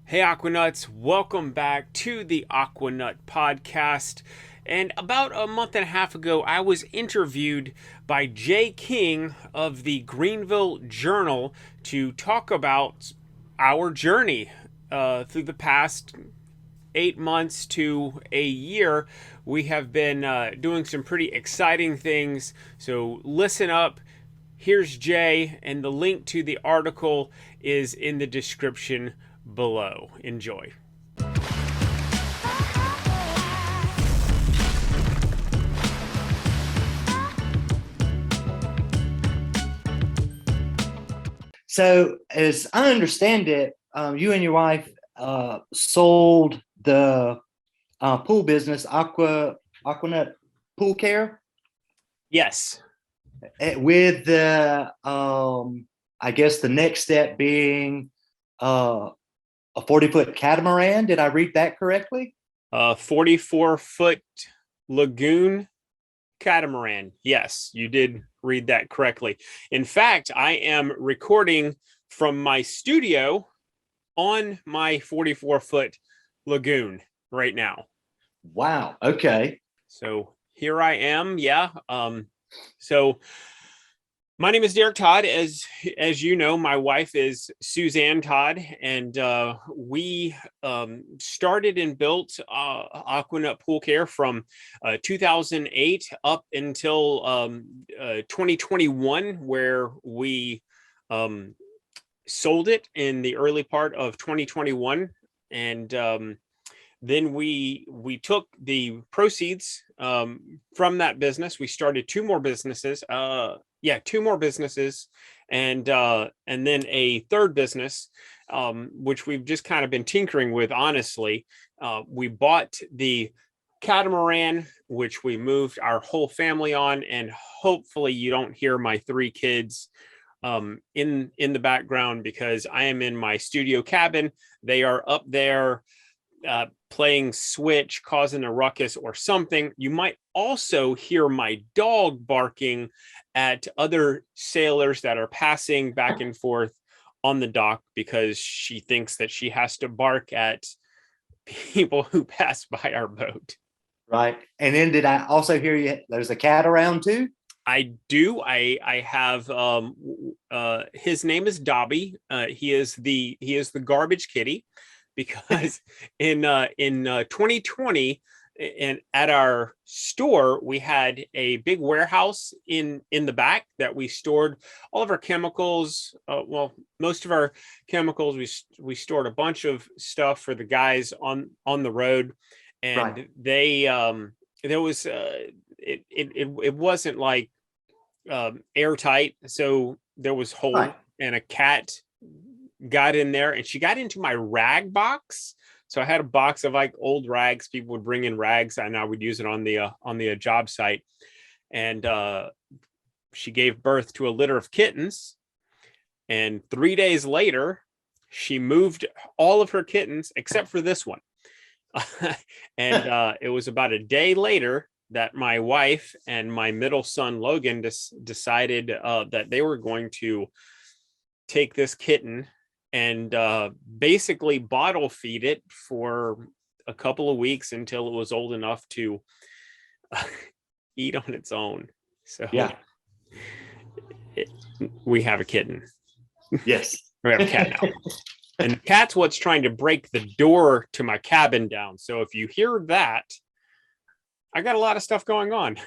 Hey Aquanuts, welcome back to the Aquanut Podcast. And about a month and a half ago, I was interviewed by Jay King of the Greenville Journal to talk about our journey through the past 8 months to a year. We have been doing some pretty exciting things, so listen up. Here's Jay, and the link to the article is in the description below. Enjoy. So, as I understand it, you and your wife sold the pool business, Aquanut Pool Care, Yes. with the, I guess, the next step being a 40-foot catamaran. Did I read that correctly? 44-foot lagoon catamaran. Yes, you did read that correctly. In fact, I am recording from my studio on my 44-foot lagoon right now. Wow. Okay. So here I am. Yeah. So my name is Derrick Todd. As you know, my wife is Suzanne Todd, and we started and built Aquanut Pool Care from 2008 up until 2021, where we sold it in the early part of 2021, and then we took the proceeds from that business. We started two more businesses, and then a third business, which we've just kind of been tinkering with, honestly. We bought the catamaran, which we moved our whole family on, and hopefully you don't hear my three kids in the background, because I am in my studio cabin. They are up there playing Switch, causing a ruckus or something. You might also hear my dog barking at other sailors that are passing back and forth on the dock, because she thinks that she has to bark at people who pass by our boat. Right. And then did I also hear you? There's a cat around too? I do. I have his name is Dobby. He is the garbage kitty, because in 2020, and at our store, we had a big warehouse in the back that we stored all of our chemicals. Most of our chemicals. We stored a bunch of stuff for the guys on the road, and Right. they there was it wasn't like airtight, so there was holes, Right. and a cat got in there, and she got into my rag box. So I had a box of like old rags. People would bring in rags, and I would use it on the job site. And she gave birth to a litter of kittens. And 3 days later, she moved all of her kittens except for this one. And it was about a day later that my wife and my middle son Logan decided that they were going to take this kitten and basically bottle feed it for a couple of weeks until it was old enough to eat on its own. So Yeah. we have a kitten. Yes. We have a cat now. And the cat's what's trying to break the door to my cabin down. So if you hear that, I got a lot of stuff going on.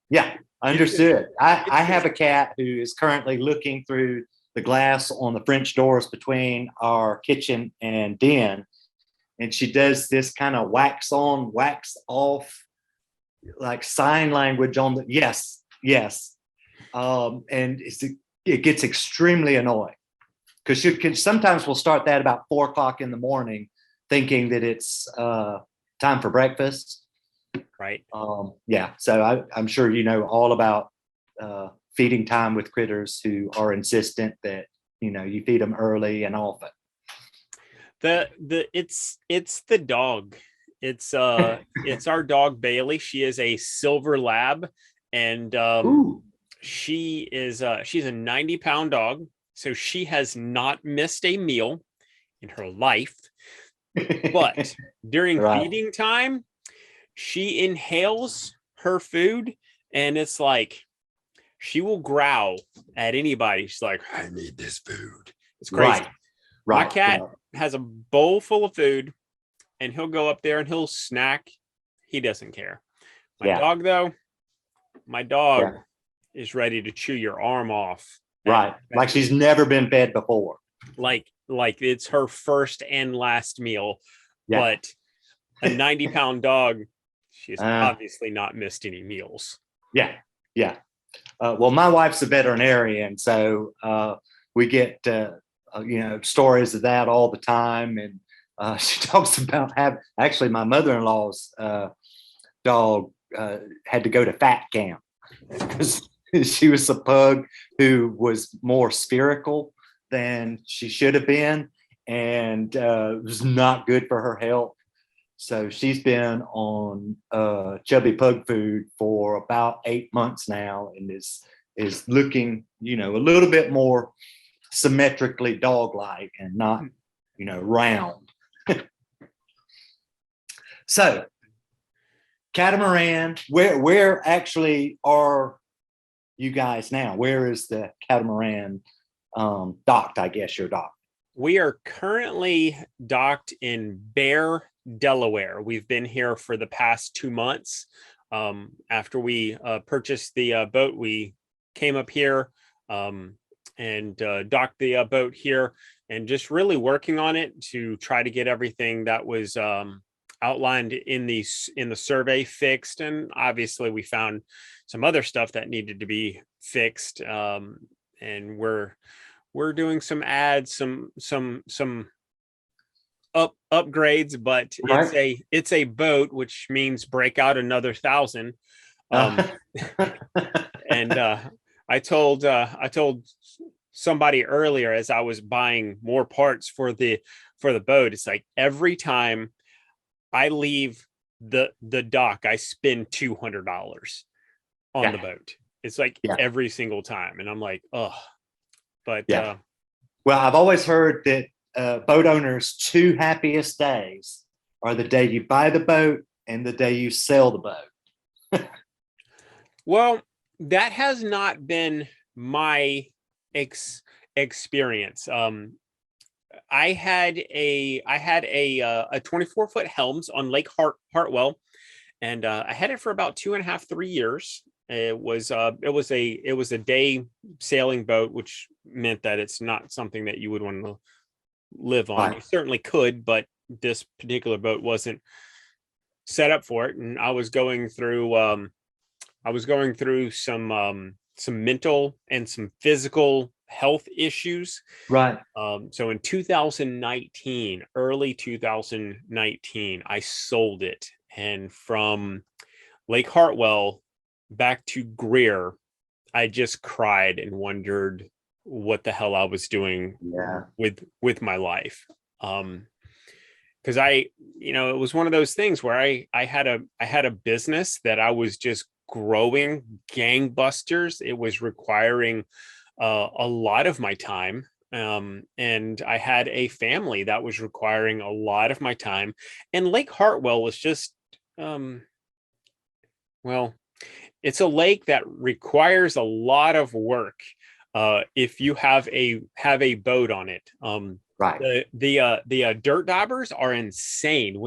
Yeah, understood. I have a cat who is currently looking through the glass on the French doors between our kitchen and den. And she does this kind of wax on, wax off, like sign language on the yes, yes. And it gets extremely annoying, because she can sometimes will start that about 4 o'clock in the morning, thinking that it's time for breakfast. Right. Yeah. So I'm sure you know all about feeding time with critters who are insistent that you feed them early and often. It's the dog. It's our dog Bailey. She is a silver lab, and she's a 90-pound dog. So she has not missed a meal in her life. But during Right. feeding time, she inhales her food, and it's like she will growl at anybody. She's like, I need this food. It's crazy. Right. My Right. cat Right. has a bowl full of food, and he'll go up there and he'll snack. He doesn't care. My Yeah. dog, though, my dog Yeah. is ready to chew your arm off. Right. Like she's never been fed before. Like it's her first and last meal. Yeah. But a 90-pound dog, she's Uh, obviously not missed any meals. Yeah. Yeah. Well, my wife's a veterinarian, so we get stories of that all the time, and she talks about actually my mother-in-law's dog had to go to fat camp because she was a pug who was more spherical than she should have been, and it was not good for her health. So she's been on chubby pug food for about 8 months now, and is looking, a little bit more symmetrically dog-like and not, round. So, catamaran, where actually are you guys now? Where is the catamaran docked? I guess you're docked. We are currently docked in Bear, Delaware. We've been here for the past 2 months. After we purchased the boat, we came up here and docked the boat here, and just really working on it to try to get everything that was outlined in the survey fixed. And obviously we found some other stuff that needed to be fixed, and we're doing some ads, some upgrades, but Right. it's a boat, which means break out another 1,000. And I told somebody earlier, as I was buying more parts for the boat, it's like every time I leave the dock, I spend $200 on the boat. It's like every single time, and I'm like, oh. But well, I've always heard that boat owners' 2 happiest days are the day you buy the boat and the day you sell the boat. Well, that has not been my experience. I had a 24-foot Helms on Lake Hartwell, and I had it for about 2.5, 3 years. It was a day sailing boat, which meant that it's not something that you would want to live on. Right. You certainly could, but this particular boat wasn't set up for it. And I was going through some mental and some physical health issues. Right. So in 2019, early 2019, I sold it, and from Lake Hartwell back to Greer, I just cried and wondered what the hell I was doing with my life. Because it was one of those things where I had a business that I was just growing gangbusters. It was requiring a lot of my time. And I had a family that was requiring a lot of my time. And Lake Hartwell was just, it's a lake that requires a lot of work if you have a boat on it. Right. The dirt daubers are insane.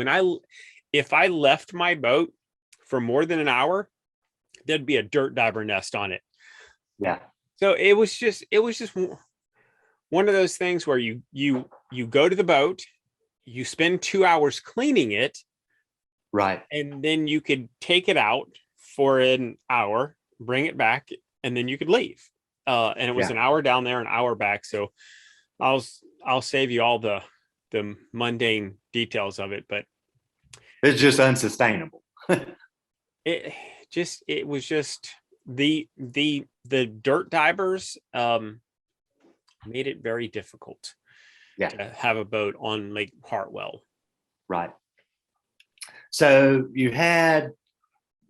If I left my boat for more than an hour, there'd be a dirt dauber nest on it. Yeah. So it was just one of those things where you go to the boat, you spend 2 hours cleaning it, right, and then you could take it out for an hour, bring it back, and then you could leave. And it was an hour down there, an hour back. So I'll save you all the mundane details of it, but it's just unsustainable. it was just the dirt divers made it very difficult to have a boat on Lake Hartwell. Right. So you had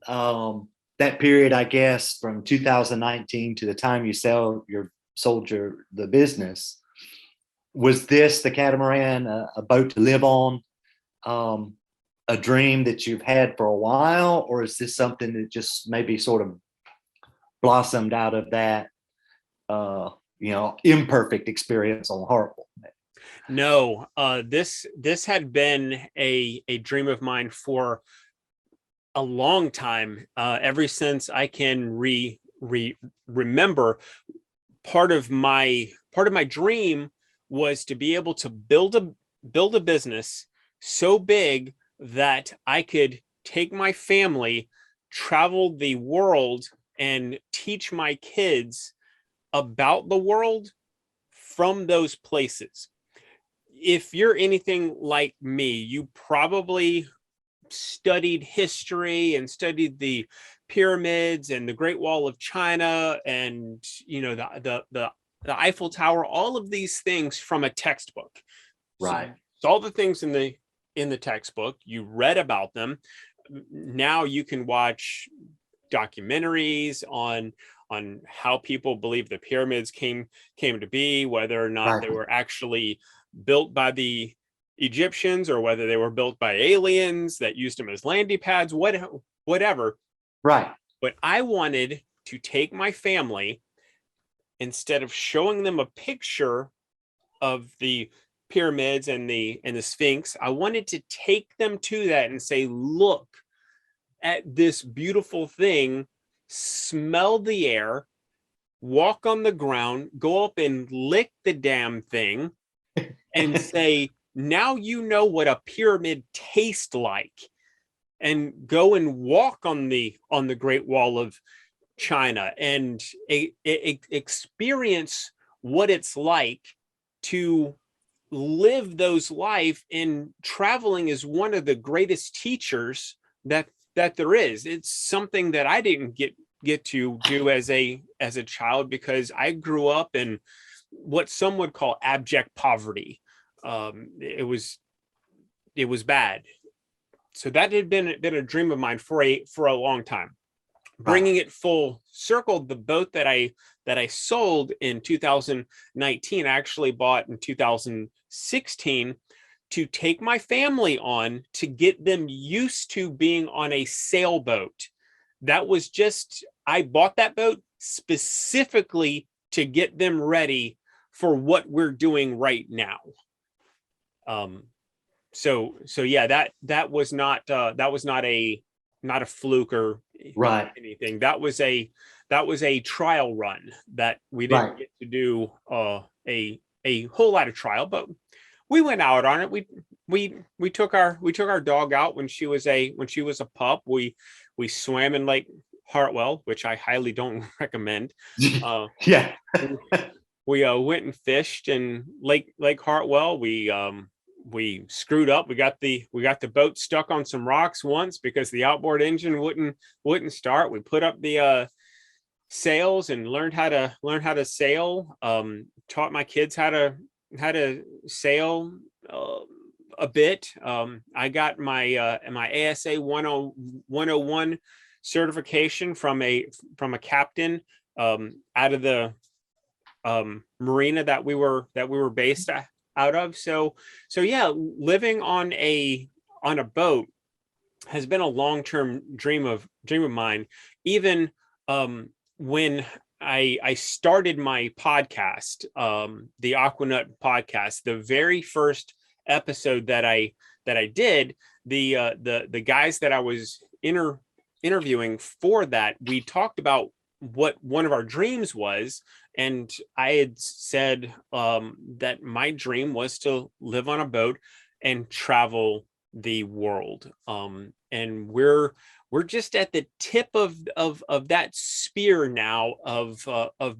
that period, I guess, from 2019 to the time you sold the business. Was this the catamaran a boat to live on a dream that you've had for a while, or is this something that just maybe sort of blossomed out of that, imperfect experience on Hartwell? No, this had been a dream of mine for a long time, ever since I can remember. Part of my dream was to be able to build a business so big that I could take my family, travel the world, and teach my kids about the world from those places. If you're anything like me, you probably studied history and studied the pyramids and the Great Wall of China and the Eiffel Tower, all of these things from a textbook. Right. So all the things in the textbook, you read about them. Now you can watch documentaries on how people believe the pyramids came to be, whether or not they were actually built by the Egyptians or whether they were built by aliens that used them as landing pads, whatever. Right. But I wanted to take my family, instead of showing them a picture of the pyramids and the Sphinx, I wanted to take them to that and say, look at this beautiful thing, smell the air, walk on the ground, go up and lick the damn thing, and say, now you know what a pyramid tastes like, and go and walk on the Great Wall of China and experience what it's like to live those life. And traveling is one of the greatest teachers that there is. It's something that I didn't get to do as a child, because I grew up in what some would call abject poverty. It was bad. So that had been a dream of mine for a long time. Bringing it full circle, the boat that I sold in 2019, I actually bought in 2016 to take my family on, to get them used to being on a sailboat. That was I bought that boat specifically to get them ready for what we're doing right now. So yeah, that was not a fluke or anything. That was a trial run that we didn't get to do a whole lot of trial, but we went out on it. We took our dog out when she was a pup. We swam in Lake Hartwell, which I highly don't recommend. Yeah. We went and fished in Lake Hartwell. We screwed up. We got the boat stuck on some rocks once because the outboard engine wouldn't start. We put up the sails and learned how to sail. Taught my kids how to sail a bit. I got my ASA 101 certification from a captain out of the marina that we were based out of. So yeah, living on a boat has been a long-term dream of mine. Even when I started my podcast, the Aquanut Podcast, the very first episode that I did, the guys that I was interviewing for that, we talked about what one of our dreams was, and I had said that my dream was to live on a boat and travel the world. And we're just at the tip of that spear now of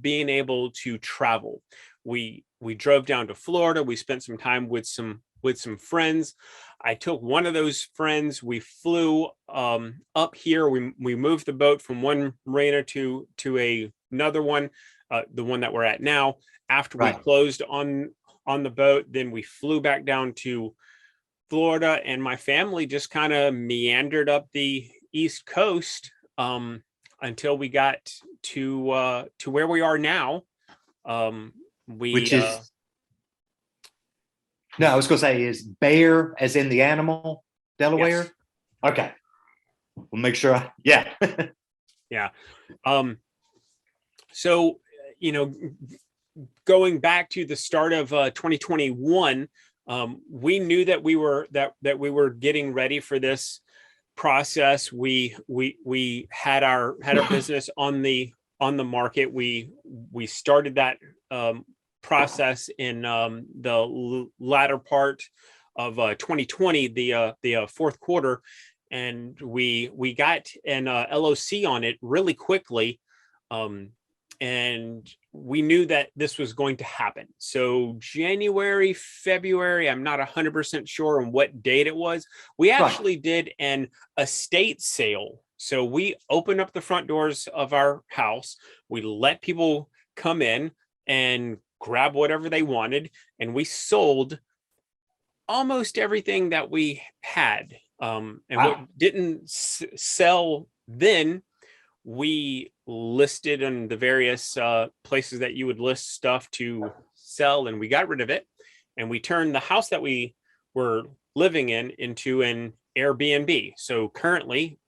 being able to travel. We drove down to Florida. We spent some time with some friends. I took one of those friends. We flew up here. We moved the boat from one marina to another one, the one that we're at now. After we closed on the boat, then we flew back down to Florida, and my family just kind of meandered up the East Coast until we got to where we are now. No, I was going to say, is bear as in the animal Delaware? Yes. Okay. We'll make sure. Yeah. Yeah. So, going back to the start of 2021, we knew that we were getting ready for this process. We had our business on the market. We started that process in the latter part of 2020, the fourth quarter, and we got an LOC on it really quickly. And we knew that this was going to happen. So January, February, I'm not 100% sure on what date it was. We actually did an estate sale. So we opened up the front doors of our house. We let people come in and grab whatever they wanted. And we sold almost everything that we had. And what didn't sell then, we listed in the various places that you would list stuff to sell, and we got rid of it. And we turned the house that we were living in into an Airbnb. So currently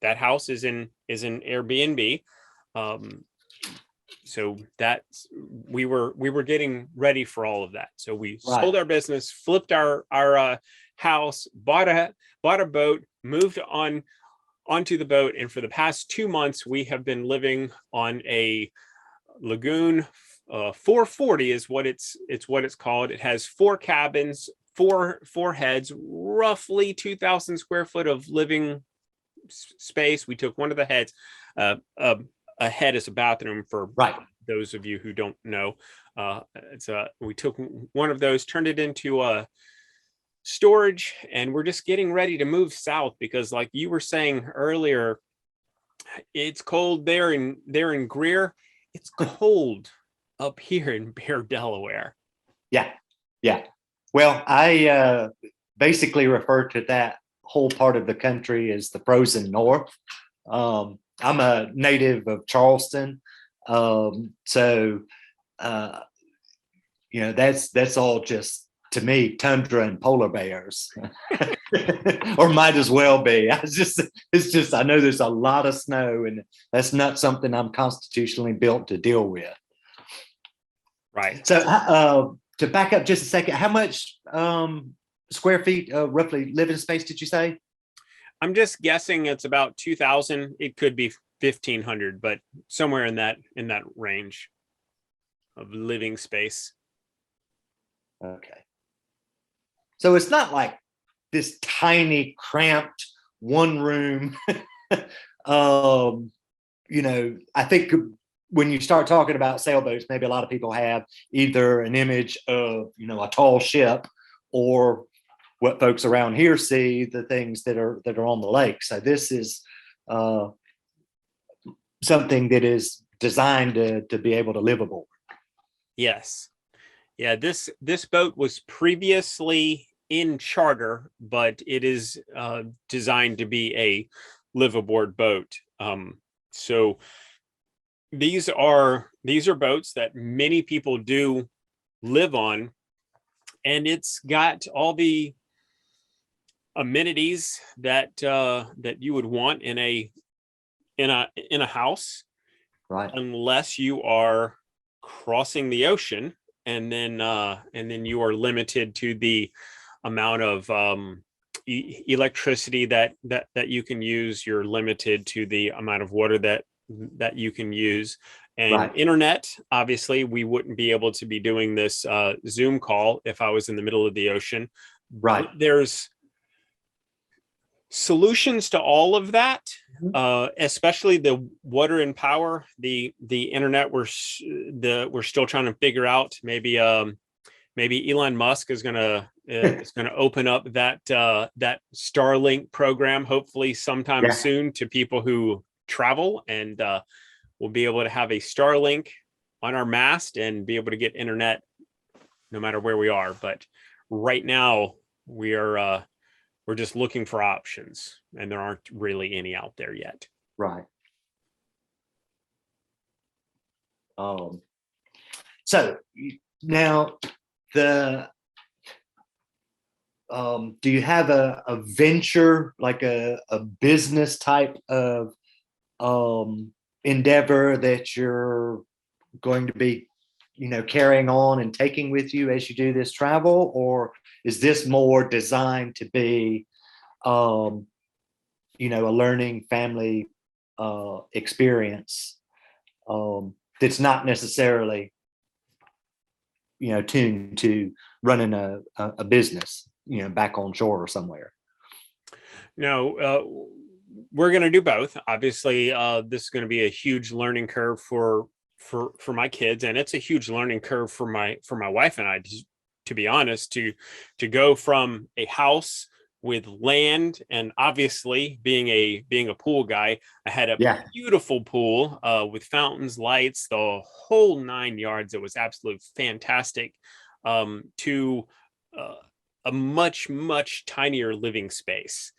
that house is in Airbnb. So that's, we were getting ready for all of that. So we sold our business, flipped our house, bought a boat, moved onto the boat, and for the past 2 months we have been living on a lagoon. 440 is what it's called. It has 4 cabins, four heads, roughly 2,000 square foot of living space. We took one of the heads. A head is a bathroom for those of you who don't know. We took one of those, turned it into a storage, and we're just getting ready to move south because, like you were saying earlier, it's cold there in Greer. It's cold up here in Bear, Delaware. Yeah. Well, I basically refer to that whole part of the country as the frozen north. I'm a native of Charleston, so that's all just, to me, tundra and polar bears, or might as well be. It's just I know there's a lot of snow, and that's not something I'm constitutionally built to deal with. Right. So to back up just a second, how much square feet roughly living space did you say? I'm just guessing it's about 2,000. It could be 1,500, but somewhere in that range of living space. Okay. So it's not like this tiny, cramped one room. I think when you start talking about sailboats, maybe a lot of people have either an image of, a tall ship, or what folks around here see, the things that are on the lake. So this is something that is designed to be able to live aboard. Yes. Yeah, this boat was previously in charter, but it is designed to be a live aboard boat. So these are boats that many people do live on, and it's got all the amenities that you would want in a house, right? Unless you are crossing the ocean, and then you are limited to the amount of electricity that you can use. You're limited to the amount of water that you can use, and internet. Obviously, we wouldn't be able to be doing this Zoom call if I was in the middle of the ocean. Right. There's solutions to all of that, especially the water and power. The internet, we're still trying to figure out. Maybe Elon Musk is gonna open up that Starlink program, hopefully sometime soon, to people who travel, and we'll be able to have a Starlink on our mast and be able to get internet no matter where we are. But right now we're just looking for options, and there aren't really any out there yet. Right. So now do you have a venture, like a business type of endeavor that you're going to be, carrying on and taking with you as you do this travel? Or is this more designed to be, a learning family experience that's not necessarily, tuned to running a business, back on shore or somewhere? No, we're going to do both. Obviously, this is going to be a huge learning curve for my kids, and it's a huge learning curve for my wife and I, to be honest, to go from a house with land, and obviously being a pool guy, I had a beautiful pool with fountains, lights, the whole 9 yards. It was absolutely fantastic. To a much tinier living space.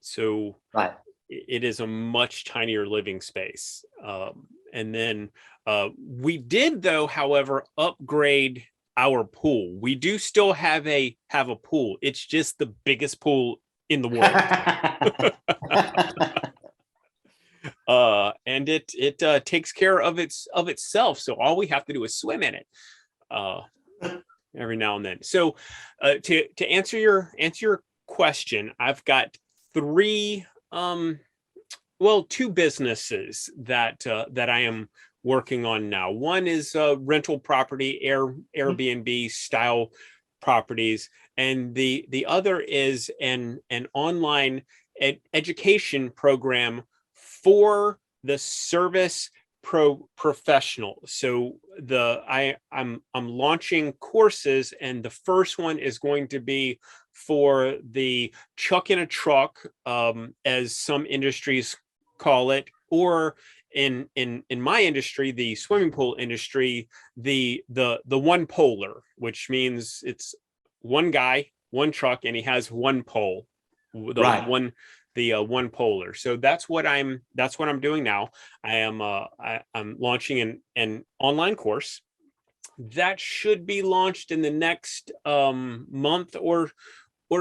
So Right. it is a much tinier living space. And then we did, though, however, upgrade our pool. We do still have a pool. It's just the biggest pool in the world. And it takes care of itself. So all we have to do is swim in it every now and then. So to answer your question, I've got two businesses that I am working on now. One is rental property, Airbnb style properties, and the other is an online education program for the service professional. So I'm launching courses, and the first one is going to be for the chuck in a truck, as some industries call it, or in my industry, the swimming pool industry, the one poler, which means it's one guy, one truck, and he has one pole, the one poler. So that's what I'm doing now. I'm launching an online course that should be launched in the next month or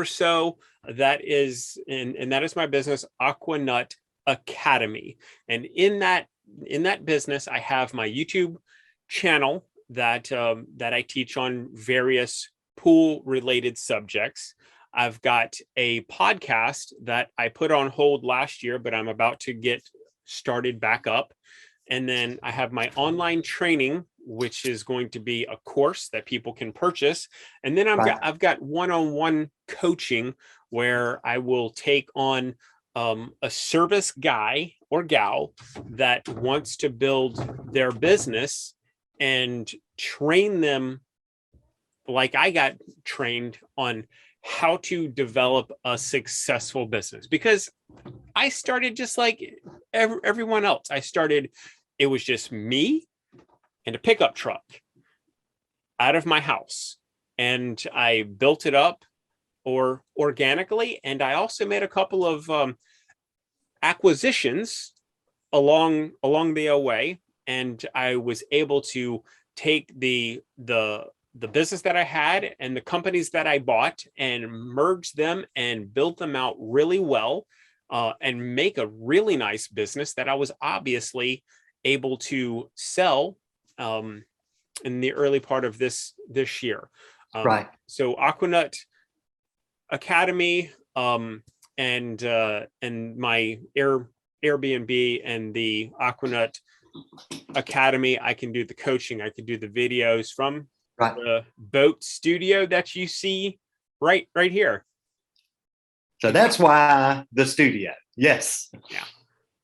so. That is my business, Aquanut Academy. And in that business, I have my YouTube channel that I teach on various pool related subjects. I've got a podcast that I put on hold last year, but I'm about to get started back up. And then I have my online training, which is going to be a course that people can purchase. And then I've got one-on-one coaching where I will take on a service guy or gal that wants to build their business and train them like I got trained on how to develop a successful business. Because I started just like everyone else. It was just me and a pickup truck out of my house. And I built it up organically. And I also made a couple of acquisitions along the way. And I was able to take the business that I had and the companies that I bought and merge them and build them out really well, and make a really nice business that I was obviously able to sell in the early part of this year. Right. So Aquanut Academy, and my Airbnb and the Aquanut Academy, I can do the coaching, I can do the videos from the boat studio that you see right here. So that's why the studio. Yes. Yeah.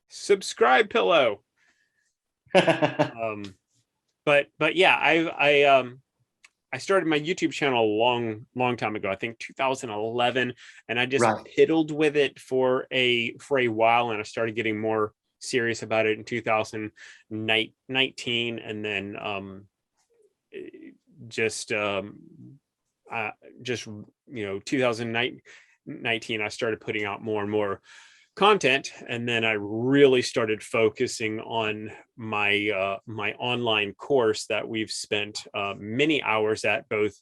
Subscribe pillow. But yeah, I started my YouTube channel a long time ago, I think 2011, and I just piddled with it for a while, and I started getting more serious about it in 2019, and then 2019 I started putting out more and more content, and then I really started focusing on my my online course that we've spent many hours at, both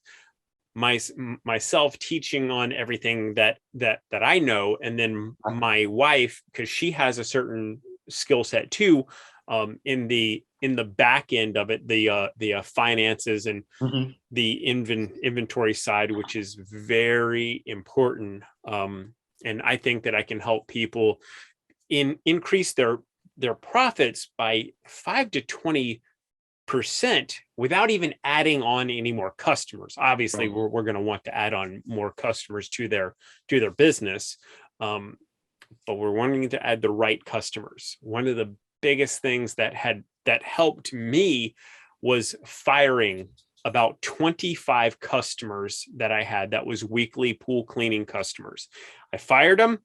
myself teaching on everything that I know, and then my wife, because she has a certain skill set too, in the back end of it, the finances and the inventory side, which is very important. And I think that I can help people increase their profits by 5 to 20% without even adding on any more customers. Obviously, we're going to want to add on more customers to their business, but we're wanting to add the right customers. One of the biggest things that helped me was firing about 25 customers that I had that was weekly pool cleaning customers. I fired them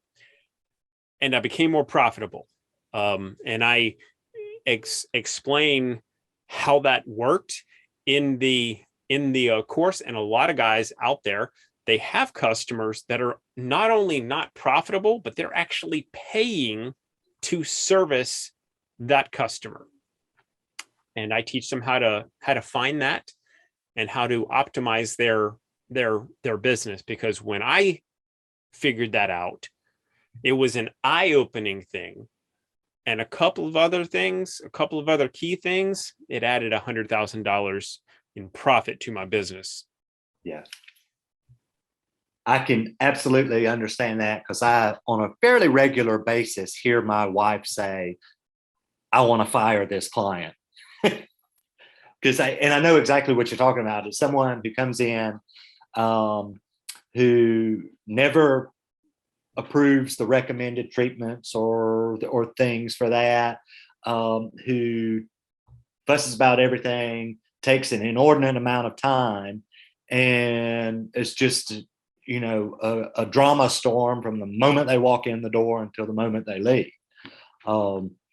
and I became more profitable. And I explain how that worked in the course. And a lot of guys out there, they have customers that are not only not profitable, but they're actually paying to service that customer. And I teach them how to find that and how to optimize their business. Because when I figured that out, it was an eye-opening thing. And a couple of other key things, it added $100,000 in profit to my business. Yeah. I can absolutely understand that, because I, on a fairly regular basis, hear my wife say, I want to fire this client. Because I know exactly what you're talking about. It's someone who comes in who never approves the recommended treatments or things for that, who fusses about everything, takes an inordinate amount of time, and it's just, a drama storm from the moment they walk in the door until the moment they leave.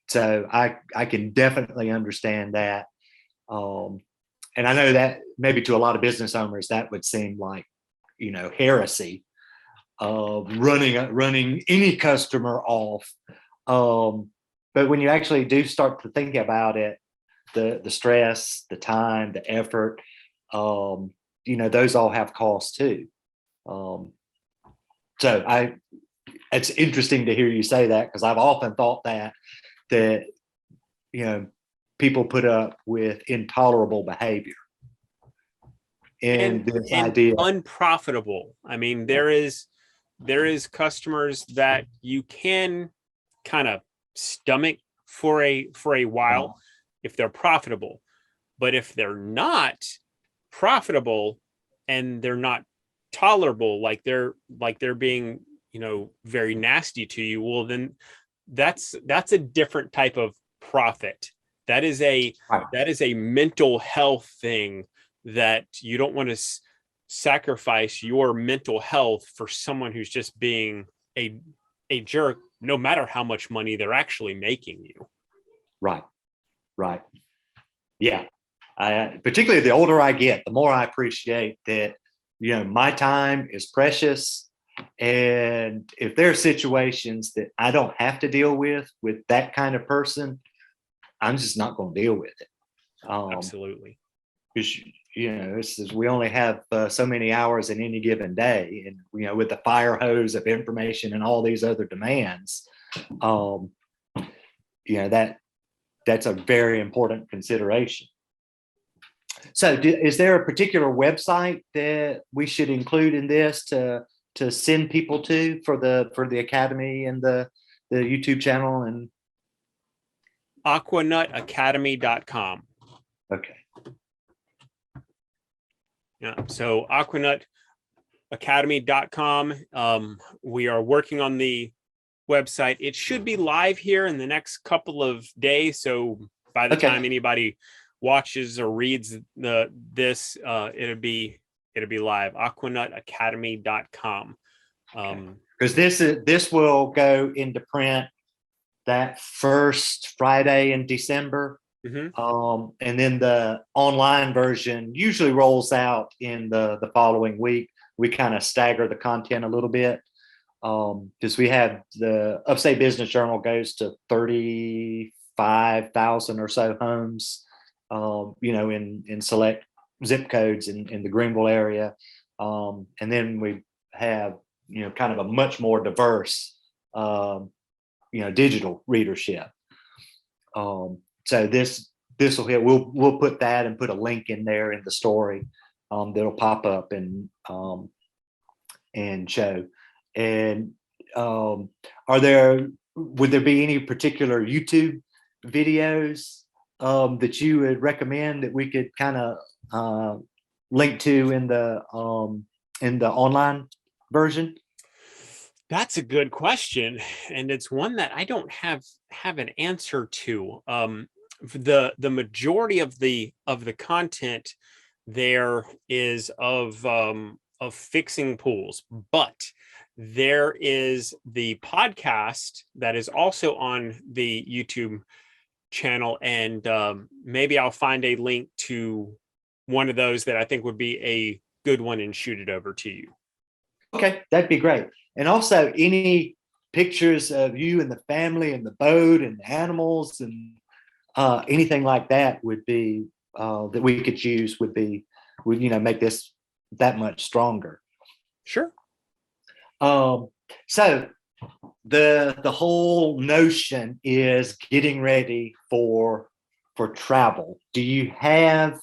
So I can definitely understand that. And I know that maybe to a lot of business owners, that would seem like, heresy. Running any customer off. But when you actually do start to think about it, the stress, the time, the effort, those all have costs too. So it's interesting to hear you say that, because I've often thought that people put up with intolerable behavior and this idea unprofitable. I mean, there is customers that you can kind of stomach for a while if they're profitable, but if they're not profitable and they're not tolerable, like they're being very nasty to you, well, then that's a different type of profit. That is a mental health thing that you don't want to sacrifice your mental health for someone who's just being a jerk, no matter how much money they're actually making you. Right. Yeah. Particularly the older I get, the more I appreciate that, my time is precious. And if there are situations that I don't have to deal with that kind of person, I'm just not going to deal with it. Absolutely. Because we only have so many hours in any given day, and with the fire hose of information and all these other demands, that's a very important consideration. So, is there a particular website that we should include in this to send people to for the academy and the YouTube channel? And aquanutacademy.com. Okay. Yeah. So aquanutacademy.com. We are working on the website. It should be live here in the next couple of days. So by the time anybody watches or reads this, it'll be live. aquanutacademy.com. Because this will go into print that first Friday in December. And then the online version usually rolls out in the following week. We kind of stagger the content a little bit, because we have the Upstate Business Journal goes to 35,000 or so homes, in select zip codes in the Greenville area. And then we have, kind of a much more diverse, digital readership. So this will hit. We'll put that and put a link in there in the story that'll pop up and show. And would there be any particular YouTube videos that you would recommend that we could kind of link to in the online version? That's a good question, and it's one that I don't have an answer to. The majority of the content there is of fixing pools, but there is the podcast that is also on the YouTube channel, and maybe I'll find a link to one of those that I think would be a good one and shoot it over to you. Okay, that'd be great. And also any pictures of you and the family and the boat and the animals and anything like that would be that we could use would make this that much stronger. Sure. So the whole notion is getting ready for travel. Do you have,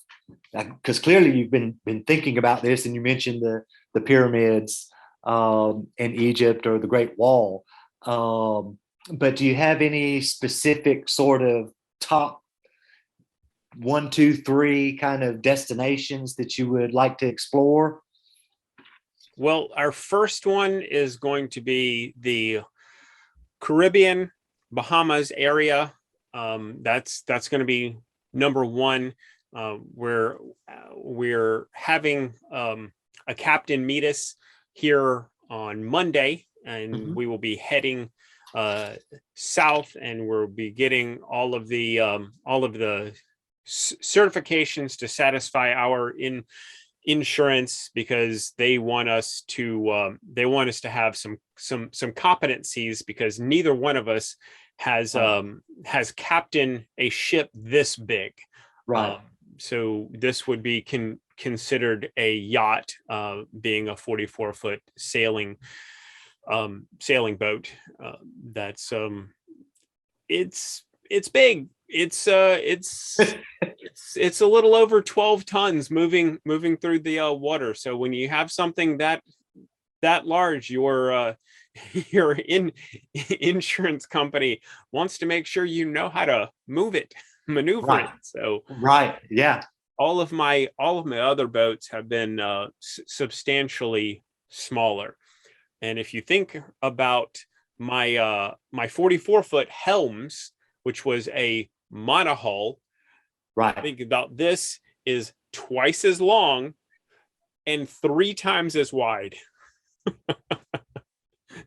because clearly you've been thinking about this, and you mentioned the pyramids in Egypt or the Great Wall, but do you have any specific sort of top 1, 2, 3 kind of destinations that you would like to explore? Well, our first one is going to be the Caribbean, Bahamas area. That's going to be number one. We're having a captain meet us here on Monday, and we will be heading south, and we'll be getting all of the certifications to satisfy our insurance, because they want us to have some competencies, because neither one of us has captained a ship this big. Right. So this would be considered a yacht, being a 44-foot sailing boat. That's it's big. It's a little over 12 tons moving through the water. So when you have something that large, your insurance company wants to make sure you know how to maneuver it. So right, yeah. All of my other boats have been substantially smaller. And if you think about my 44-foot Helms, which was a monohull, right, think about this is twice as long and 3 times as wide.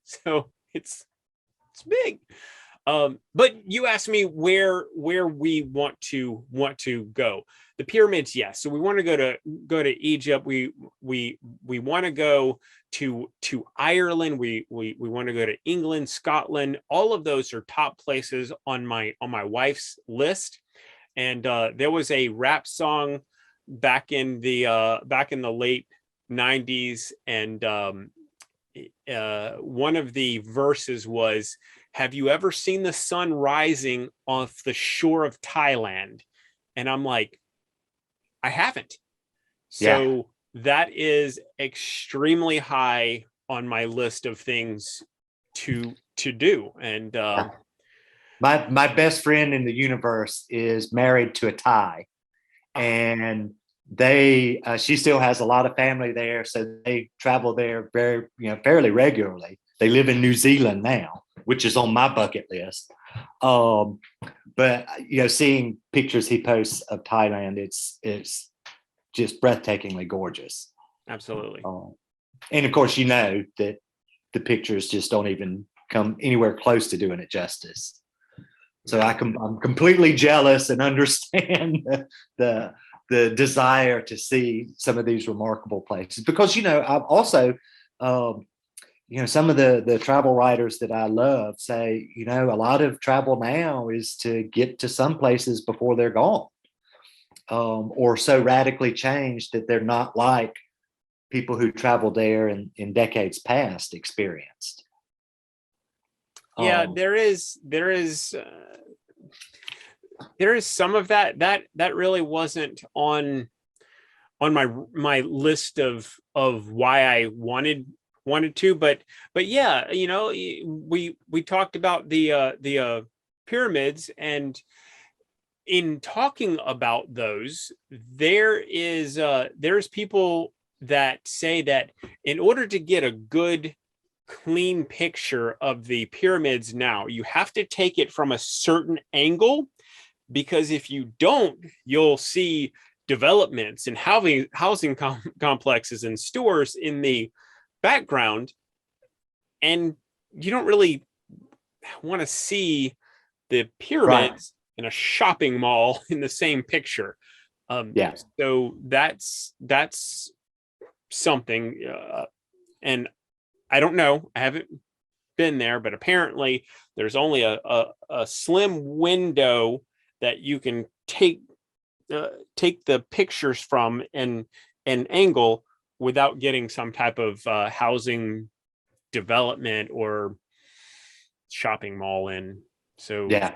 So it's big. But you asked me where we want to go. The pyramids, yes. So we want to go to Egypt. We want to go to Ireland. We want to go to England, Scotland. All of those are top places on my wife's list. And there was a rap song back in the late 90s, and one of the verses was, "Have you ever seen the sun rising off the shore of Thailand?" And I'm like, I haven't. So that is extremely high on my list of things to do. And my best friend in the universe is married to a Thai, and she still has a lot of family there, so they travel there fairly regularly. They live in New Zealand now, which is on my bucket list. But seeing pictures he posts of Thailand, it's just breathtakingly gorgeous. Absolutely. And of course, that the pictures just don't even come anywhere close to doing it justice. So I'm completely jealous and understand the desire to see some of these remarkable places, because I've also some of the travel writers that I love say, a lot of travel now is to get to some places before they're gone, or so radically changed that they're not like people who traveled there in decades past experienced. Yeah, there is some of that really wasn't on my list of why I wanted to, but yeah, we talked about the pyramids, and in talking about those, there's people that say that in order to get a good clean picture of the pyramids now, you have to take it from a certain angle, because if you don't, you'll see developments and housing complexes and stores in the background, and you don't really want to see the pyramids in a shopping mall in the same picture. So that's something, and I don't know, I haven't been there, but apparently there's only a slim window that you can take the pictures from an angle without getting some type of housing development or shopping mall in. So I'd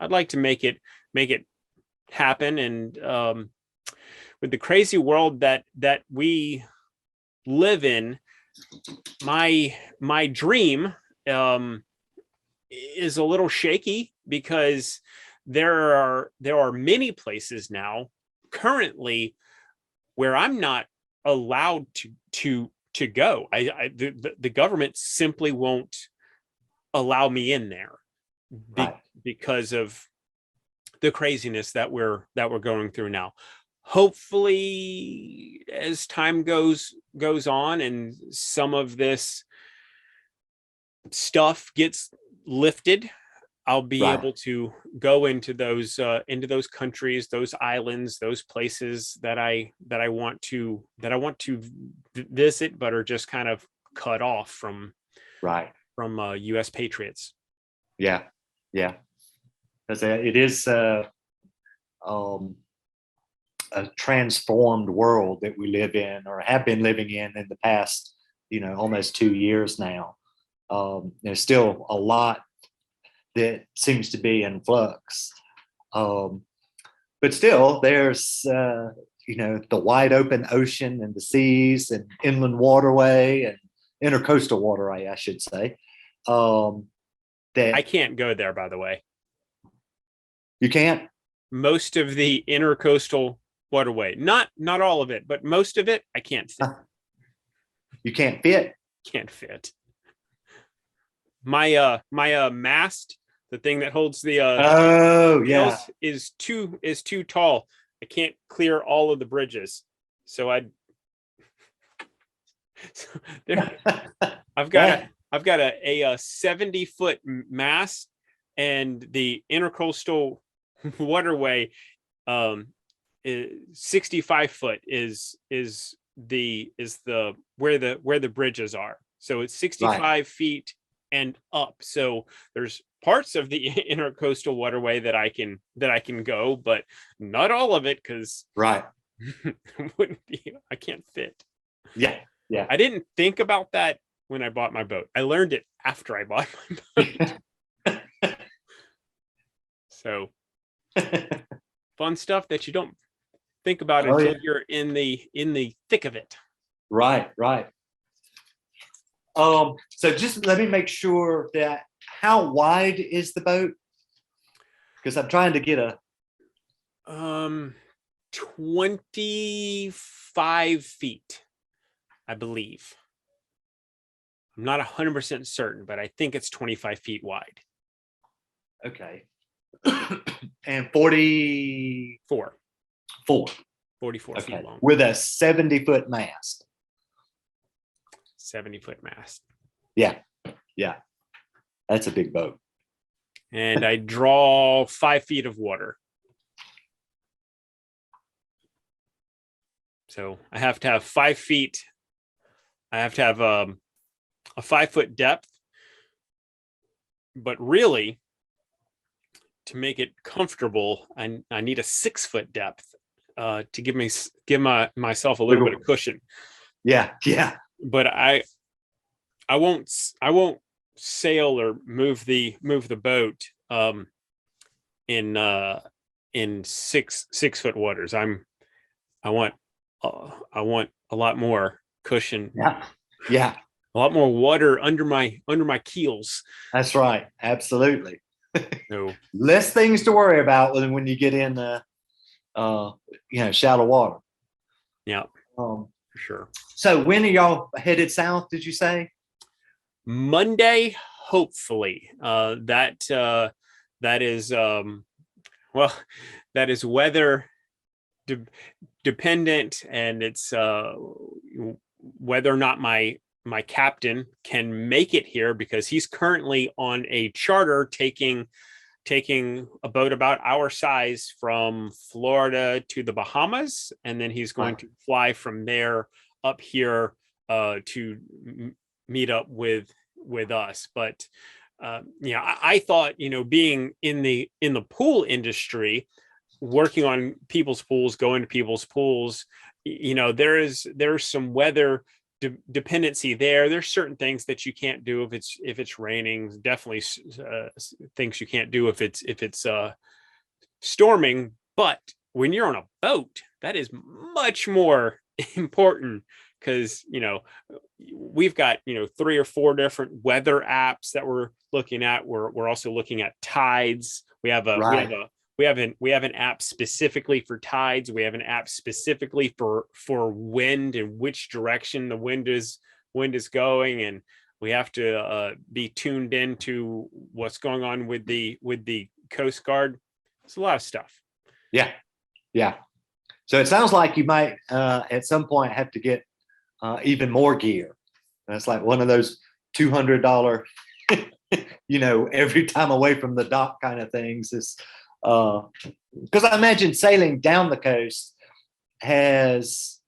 like to make it happen. And with the crazy world that we live in, my dream is a little shaky, because there are many places now currently where I'm not allowed to go. The government simply won't allow me in there because of the craziness that we're going through now. Hopefully, as time goes on and some of this stuff gets lifted, I'll be able to go into those countries, those islands, those places that I want to visit, but are just kind of cut off from U.S. patriots. Yeah, because it is a transformed world that we live in, or have been living in the past, almost 2 years now. There's still a lot that seems to be in flux, but still there's the wide open ocean and the seas and inland waterway and intercoastal waterway, I should say. That I can't go there, by the way. You can't? Most of the intercoastal waterway, not all of it, but most of it, I can't fit. You can't fit? Can't fit. My mast, the thing that holds the sails, is too tall. I can't clear all of the bridges, so I've got a 70-foot mast, and the intercoastal waterway 65 foot is the where the bridges are. So it's 65 feet and up. So there's parts of the intercoastal waterway that I can go, but not all of it, because wouldn't be, I can't fit. Yeah. I didn't think about that when I bought my boat. I learned it after I bought my boat. So fun stuff that you don't think about until you're in the thick of it. Right. So just let me make sure that, how wide is the boat? Because I'm trying to get a 25 feet, I believe. I'm not 100% certain, but I think it's 25 feet wide. Okay. And 44 feet long. With a 70-foot mast. 70-foot mast. Yeah. That's a big boat. And I draw 5 feet of water. So I have to have 5 feet. I have to have a 5-foot depth. But really, to make it comfortable, I need a 6-foot depth. to give myself a little bit of cushion. Yeah. But I won't sail or move the boat in 6 foot waters. I want a lot more cushion. Yeah. A lot more water under my keels. That's right. Absolutely. No. Less things to worry about when you get in the shallow water. Yeah. For sure. So when are y'all headed south, did you say? Monday, hopefully. That is that is weather dependent, and it's whether or not my captain can make it here, because he's currently on a charter taking a boat about our size from Florida to the Bahamas, and then he's going to fly from there up here to meet up with us. But I thought, being in the pool industry, working on people's pools, going to people's pools, there's some weather dependency there. There's certain things that you can't do if it's raining. Definitely things you can't do if it's storming. But when you're on a boat, that is much more important, because we've got 3 or 4 different weather apps that we're looking at. We're also looking at tides. We have an app specifically for tides. We have an app specifically for wind and which direction the wind is going, and we have to be tuned into what's going on with the Coast Guard. It's a lot of stuff. Yeah. So it sounds like you might at some point have to get even more gear. That's like one of those $200, every time away from the dock kind of things. Is because I imagine sailing down the coast has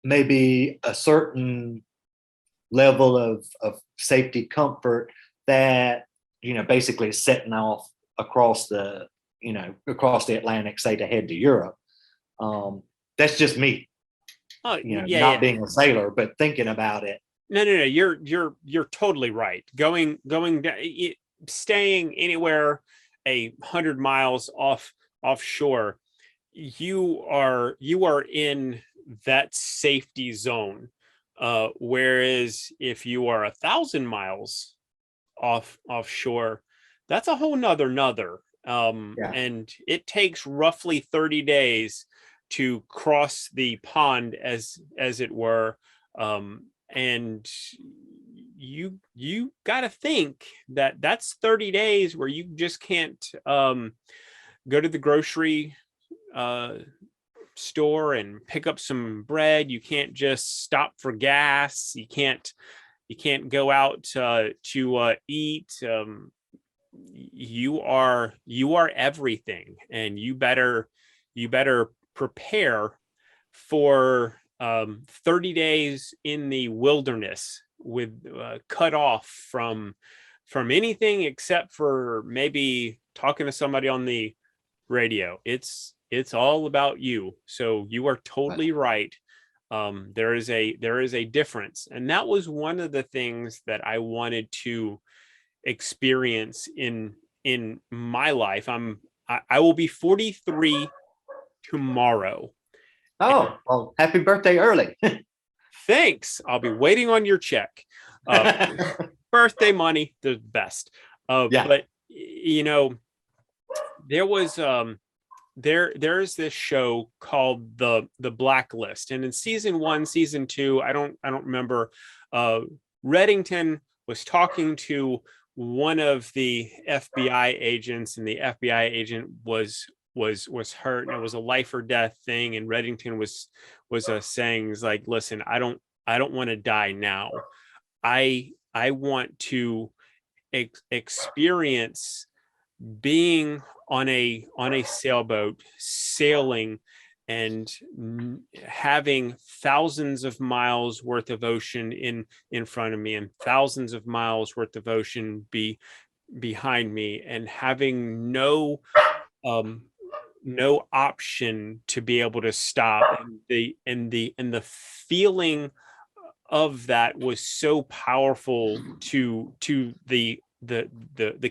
maybe a certain level of safety comfort that basically is setting off across the Atlantic, say, to head to Europe. That's just me. Not being a sailor, but thinking about it. No, you're totally right. Going down, staying anywhere 100 miles offshore, you are in that safety zone. Whereas if you are 1,000 miles offshore, that's a whole nother. And it takes roughly 30 days to cross the pond, as it were. And you got to think that that's 30 days where you just can't go to the grocery store and pick up some bread. You can't just stop for gas. You can't go out to eat. You are everything, and you better prepare for 30 days in the wilderness, with cut off from anything except for maybe talking to somebody on the radio. It's all about you. So you are totally right. There is a difference, and that was one of the things that I wanted to experience in my life. I will be 43 tomorrow. Oh, well, happy birthday early. Thanks. I'll be waiting on your check. Birthday money, the best. But there was there's this show called the Blacklist, and in season 1, season 2, I don't remember. Reddington was talking to one of the FBI agents, and the FBI agent was hurt, and it was a life or death thing. And Reddington was saying, is like, listen, I don't want to die now. I want to experience being on a sailboat, sailing, and having thousands of miles worth of ocean in front of me, and thousands of miles worth of ocean behind me, and having no um no option to be able to stop, and the feeling of that was so powerful to the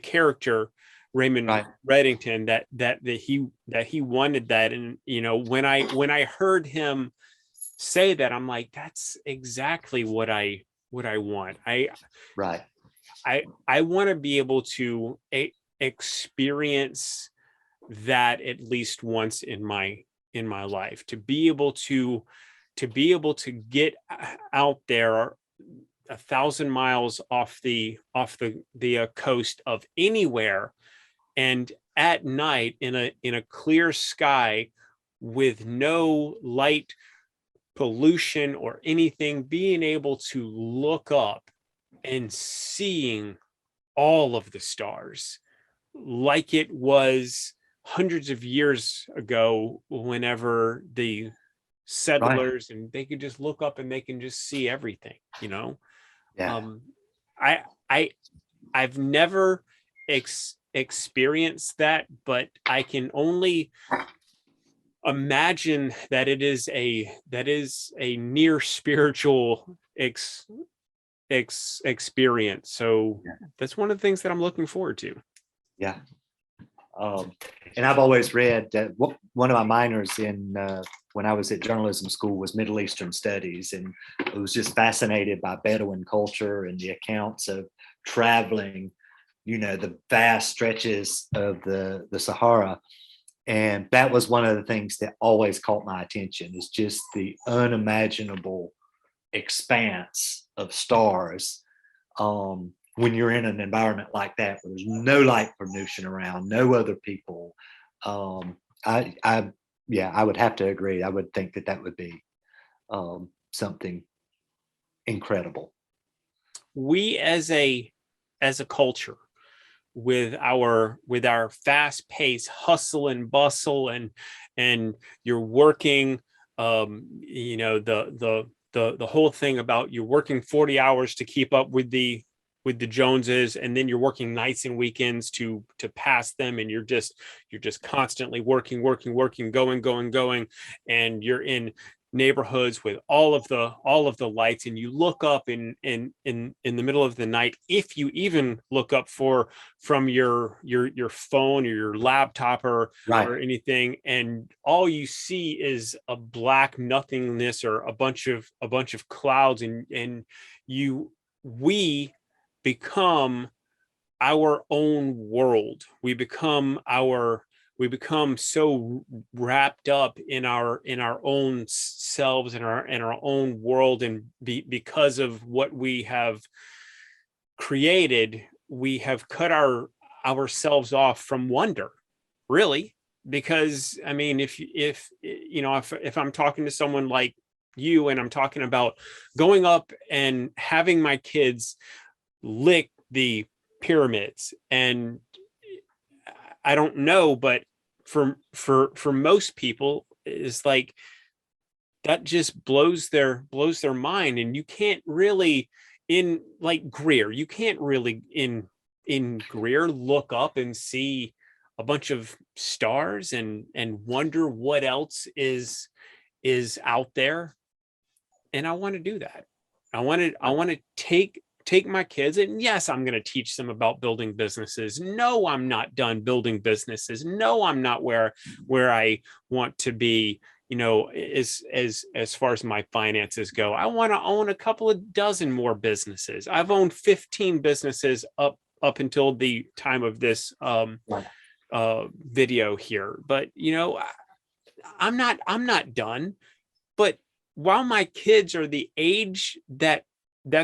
character Raymond Right. Reddington, that he wanted that. And when I heard him say that, I'm like, that's exactly what I want. Right. I want to be able to experience that at least once in my life, to be able to get out there 1,000 miles off the coast of anywhere, and at night in a clear sky with no light pollution or anything, being able to look up and seeing all of the stars like it was hundreds of years ago, whenever the Right. settlers, and they could just look up and they can just see everything. Yeah. um i i I've never experienced that, but I can only imagine that is a near spiritual experience. So Yeah. that's one of the things that I'm looking forward to. Yeah. And I've always read that one of my minors when I was at journalism school was Middle Eastern studies, and I was just fascinated by Bedouin culture and the accounts of traveling, the vast stretches of the Sahara. And that was one of the things that always caught my attention, is just the unimaginable expanse of stars. When you're in an environment like that, where there's no light pollution around, no other people, I would have to agree. I would think that would be something incredible. We as a culture, with our fast pace hustle and bustle, and you're working, the whole thing about you're working 40 hours to keep up with the Joneses, and then you're working nights and weekends to pass them, and you're just constantly working, going, and you're in neighborhoods with all of the lights, and you look up in the middle of the night, if you even look up from your phone or your laptop or Right. anything, and all you see is a black nothingness or a bunch of clouds, and we become our own world. We become so wrapped up in our own selves, and our own world, and because of what we have created, we have cut ourselves off from wonder, really. Because I mean, if I'm talking to someone like you, and I'm talking about going up and having my kids lick the pyramids, and I don't know, but for most people, is like, that just blows their mind. And you can't really, in like Greer, you can't really in Greer look up and see a bunch of stars and wonder what else is out there. And I want to do that. I want to take my kids, and yes, I'm going to teach them about building businesses. No, I'm not done building businesses. No, I'm not where I want to be, as far as my finances go. I want to own a couple of dozen more businesses. I've owned 15 businesses up until the time of this video here. But I'm not done. But while my kids are the age that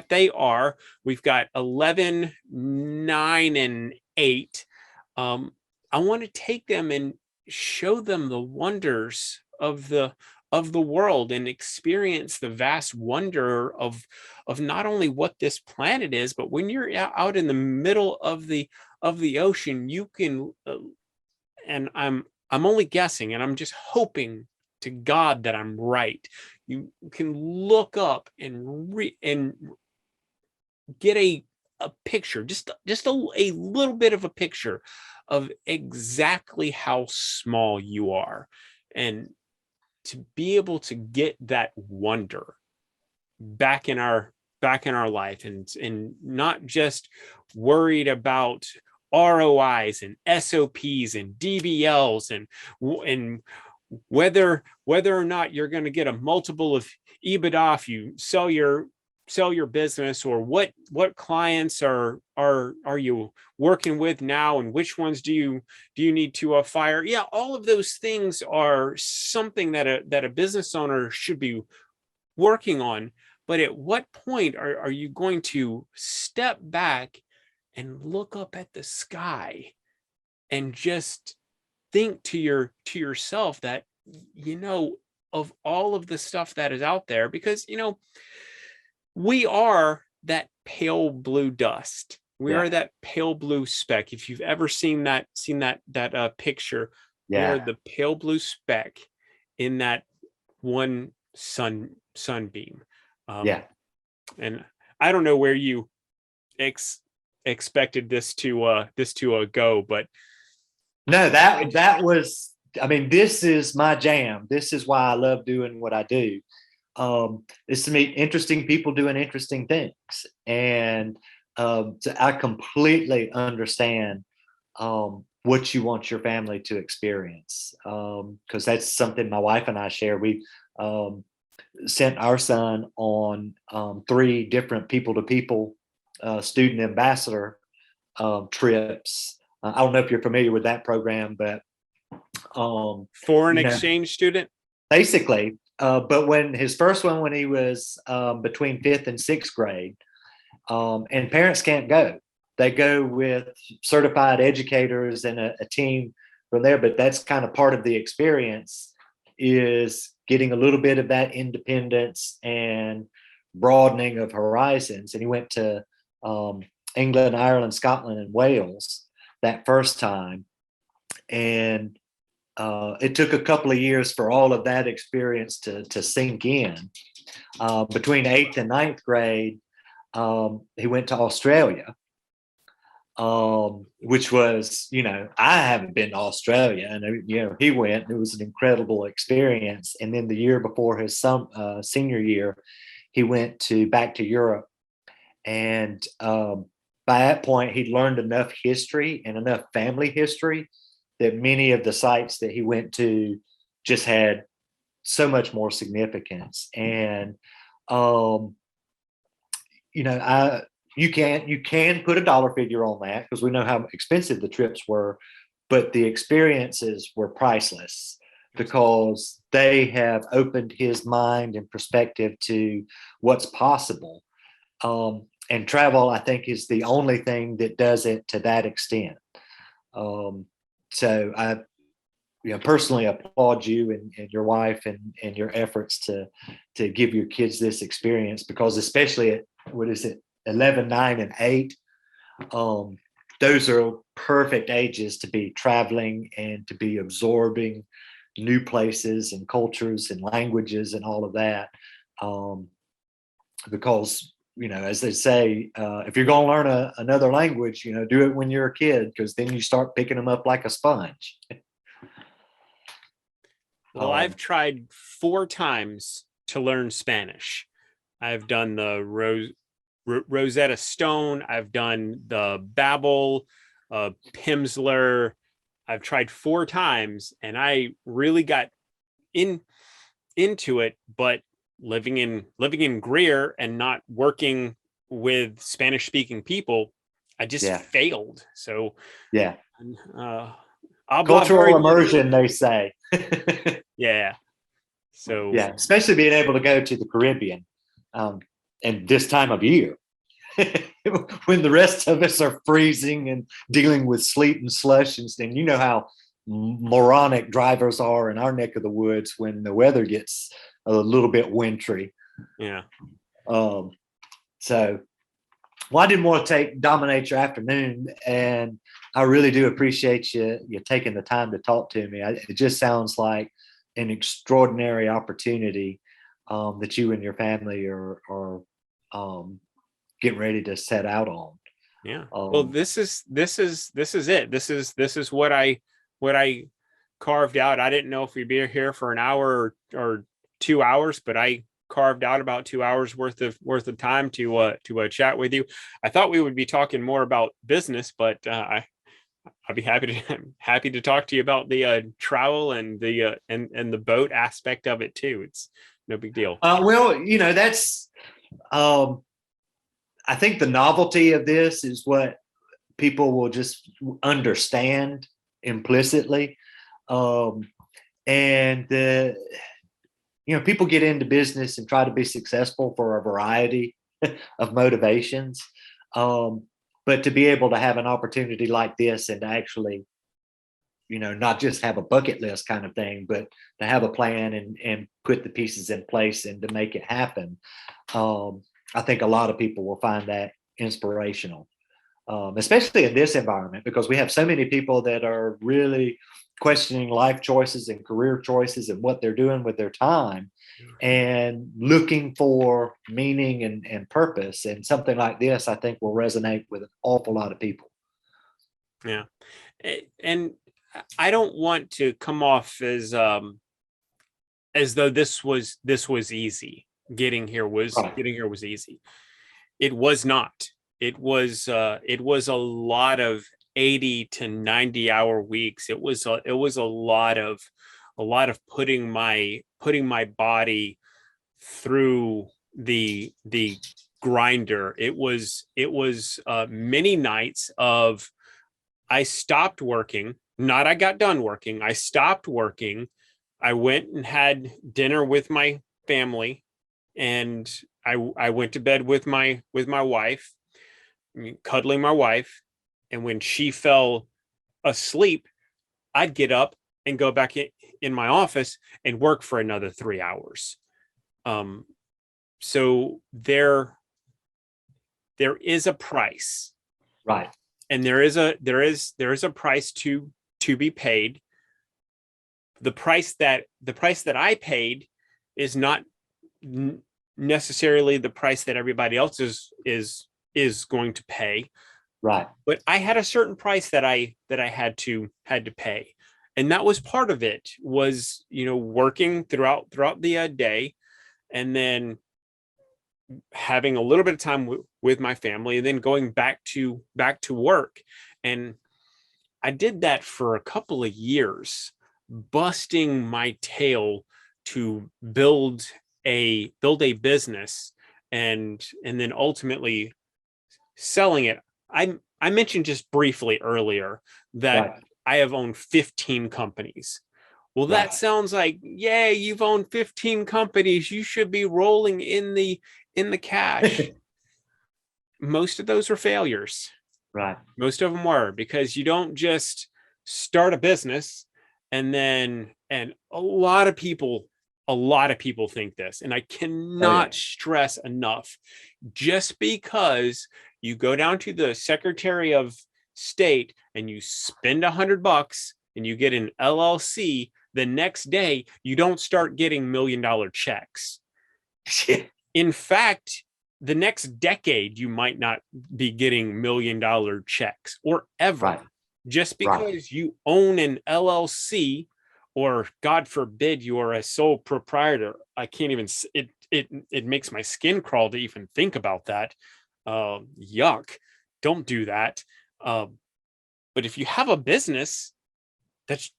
they are, we've got 11, 9, and 8. I want to take them and show them the wonders of the world, and experience the vast wonder of not only what this planet is, but when you're out in the middle of the ocean, you can and I'm only guessing, and I'm just hoping to God that I'm right. You can look up and get a picture, just a little bit of a picture of exactly how small you are. And to be able to get that wonder back in our life, and not just worried about ROIs and SOPs and DBLs and whether or not you're going to get a multiple of EBITDA if you sell your business, or what clients are you working with now, and which ones do you need to fire. Yeah, all of those things are something that a business owner should be working on. But at what point are you going to step back and look up at the sky and just think to yourself that, of all of the stuff that is out there, because we are that pale blue dust. We are that pale blue speck. If you've ever seen that picture, we are the pale blue speck in that one sunbeam. And I don't know where you expected this to go, but no, that was, I mean, this is my jam. This is why I love doing what I do. Is to meet interesting people doing interesting things. And so I completely understand what you want your family to experience. Because that's something my wife and I share. We sent our son on 3 different people-to-people student ambassador trips. I don't know if you're familiar with that program, but foreign exchange student, basically. But when his first one, when he was between 5th and 6th grade, and parents can't go, they go with certified educators and a team from there. But that's kind of part of the experience, is getting a little bit of that independence and broadening of horizons. And he went to England, Ireland, Scotland, and Wales that first time. And it took a couple of years for all of that experience to sink in. Between 8th and 9th grade, he went to Australia, which was, I haven't been to Australia, and he went. It was an incredible experience. And then the year before his senior year, he went back to Europe, and by that point, he'd learned enough history and enough family history that many of the sites that he went to just had so much more significance. And you can put a dollar figure on that, because we know how expensive the trips were, but the experiences were priceless, because they have opened his mind and perspective to what's possible. And travel, I think, is the only thing that does it to that extent. So I personally applaud you and your wife and your efforts to give your kids this experience, because especially at, 11, 9, and 8, those are perfect ages to be traveling and to be absorbing new places and cultures and languages and all of that. Because, as they say, if you're going to learn another language, do it when you're a kid, because then you start picking them up like a sponge. Well, I've tried 4 times to learn Spanish. I've done the Rosetta Stone. I've done the Babbel, Pimsleur. I've tried 4 times, and I really got into it, but living in Greer and not working with Spanish speaking people, I just failed. So cultural immersion, they say. So especially being able to go to the Caribbean and this time of year when the rest of us are freezing and dealing with sleet and slush, and you know how moronic drivers are in our neck of the woods when the weather gets a little bit wintry. So I didn't want to dominate your afternoon, and I really do appreciate you taking the time to talk to me. It just sounds like an extraordinary opportunity that you and your family are getting ready to set out on. Yeah. Well, this is it. This is what I carved out. I didn't know if we'd be here for an hour or 2 hours, but I carved out about 2 hours worth of time to chat with you. I thought we would be talking more about business, but I'd be happy to talk to you about the travel and the boat aspect of it too. It's no big deal. Well, that's I think the novelty of this is what people will just understand implicitly. And people get into business and try to be successful for a variety of motivations. But to be able to have an opportunity like this and to actually, not just have a bucket list kind of thing, but to have a plan and put the pieces in place and to make it happen. I think a lot of people will find that inspirational, especially in this environment, because we have so many people that are really questioning life choices and career choices and what they're doing with their time and looking for meaning and purpose. And something like this, I think, will resonate with an awful lot of people. Yeah. And I don't want to come off as though this was easy. Getting here was easy. It was not. It was a lot of 80 to 90 hour weeks. It was a lot of putting my body through the grinder. It was many nights of I stopped working, not I got done working. I stopped working. I went and had dinner with my family, and I went to bed with my wife, cuddling my wife. And when she fell asleep, I'd get up and go back in my office and work for another 3 hours. So there is a price, right? And there is a price to be paid. The price that I paid is not necessarily the price that everybody else is going to pay. Right. But I had a certain price that I had to pay. And that was part of it, was, working throughout the day, and then having a little bit of time with my family, and then going back to work. And I did that for a couple of years, busting my tail to build a business, and then ultimately selling it. I mentioned just briefly earlier that right. I have owned 15 companies. Well, that sounds like, yay, you've owned 15 companies. You should be rolling in the cash. Most of those were failures. Right. Most of them were, because you don't just start a business and a lot of people think this, and I cannot stress enough, just because you go down to the Secretary of State and you spend $100 and you get an LLC, the next day you don't start getting $1 million checks. In fact, the next decade you might not be getting $1 million checks, or ever, just because you own an LLC, or God forbid you are a sole proprietor. I can't even, it makes my skin crawl to even think about that. Yuck, don't do that. But if you have a business, that's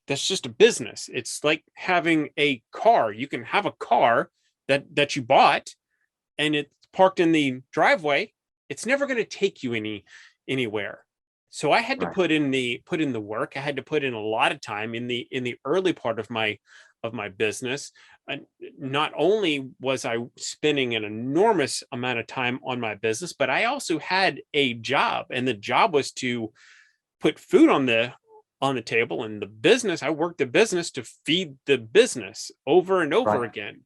just a business. It's like having a car. You can have a car that you bought and it's parked in the driveway. It's never going to take you anywhere. So I had to put in the work. I had to put in a lot of time in the early part of my business. And not only was I spending an enormous amount of time on my business, but I also had a job, and the job was to put food on the table. And the business, I worked the business to feed the business over and over again.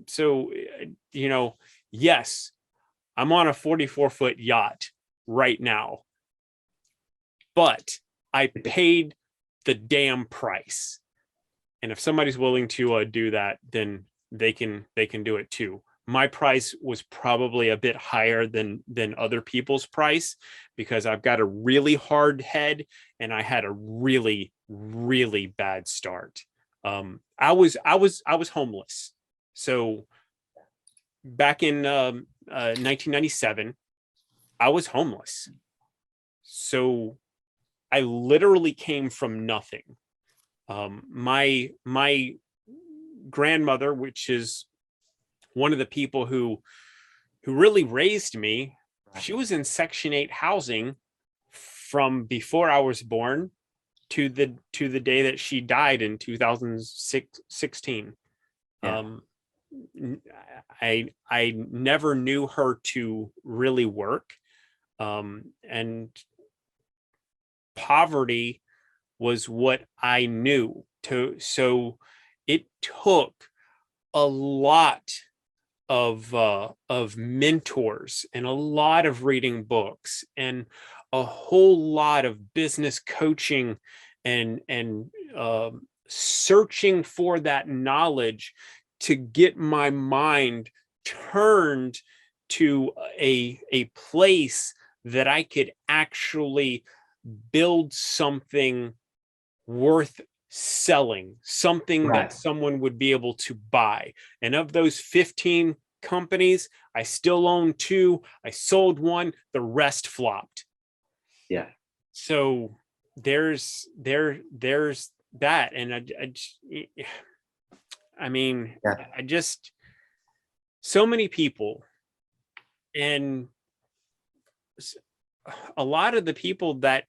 So, yes, I'm on a 44-foot yacht right now, but I paid the damn price. And if somebody's willing to do that, then they can do it too. my price was probably a bit higher than other people's price, because I've got a really hard head and I had a really, really bad start. I was homeless. So back in 1997, I was homeless. So I literally came from nothing. My grandmother, which is one of the people who really raised me, she was in Section 8 housing from before I was born to the day that she died in 2016. Yeah. I never knew her to really work, and poverty was what I knew to. So it took a lot of mentors and a lot of reading books and a whole lot of business coaching and searching for that knowledge to get my mind turned to a place that I could actually build something worth selling, something Right. that someone would be able to buy. And of those 15 companies, I still own 2. I sold 1, the rest flopped. Yeah. So there's that. And I mean, Yeah. I just, so many people, and a lot of the people that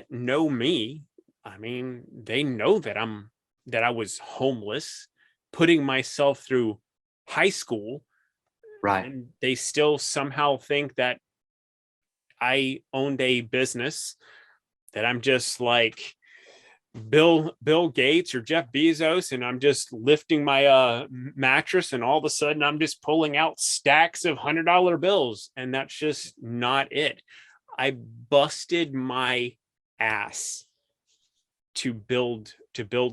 know me, I mean, they know that I was homeless, putting myself through high school, Right. and they still somehow think that I owned a business, that I'm just like Bill Gates or Jeff Bezos, and I'm just lifting my mattress, and all of a sudden I'm just pulling out stacks of $100 bills, and that's just not it. I busted my ass to build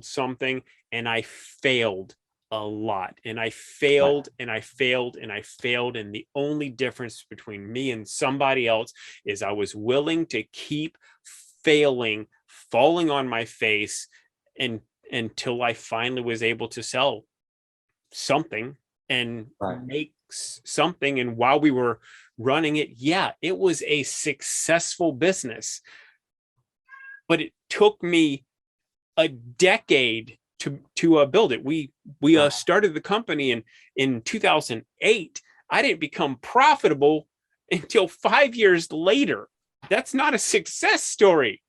something, and I failed a lot, and I failed and I failed and I failed, and the only difference between me and somebody else is I was willing to keep failing, falling on my face, and until I finally was able to sell something and make something. And while we were running it, yeah, it was a successful business, but it took me a decade to build it. We started the company in 2008. I didn't become profitable until 5 years later. That's not a success story,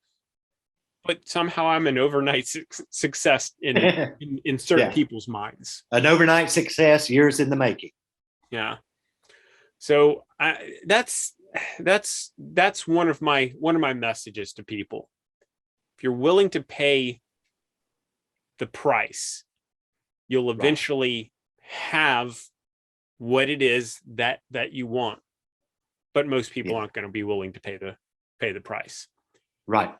but somehow I'm an overnight success in certain people's minds. An overnight success, years in the making. Yeah. So that's one of my messages to people. If you're willing to pay the price, you'll eventually have what it is that you want. But most people aren't going to be willing to pay the price. Right.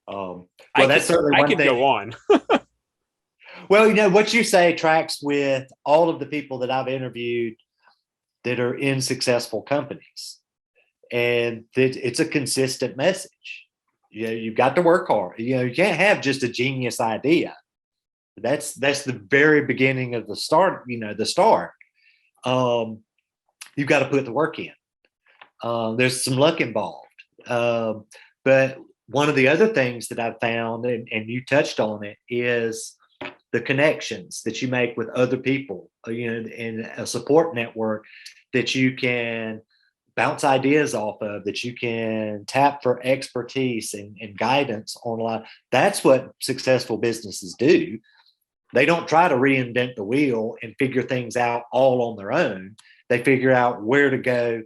Well, that's certainly one thing. I could go on. Well, you know, what you say tracks with all of the people that I've interviewed that are in successful companies, and it's a consistent message. You know, you've got to work hard. You know, you can't have just a genius idea. That's the very beginning of the start. You know, the start. You've got to put the work in. There's some luck involved. But one of the other things that I've found, and you touched on it, is the connections that you make with other people, you know, in a support network that you can bounce ideas off of, that you can tap for expertise and guidance on a lot. That's what successful businesses do. They don't try to reinvent the wheel and figure things out all on their own. They figure out where to go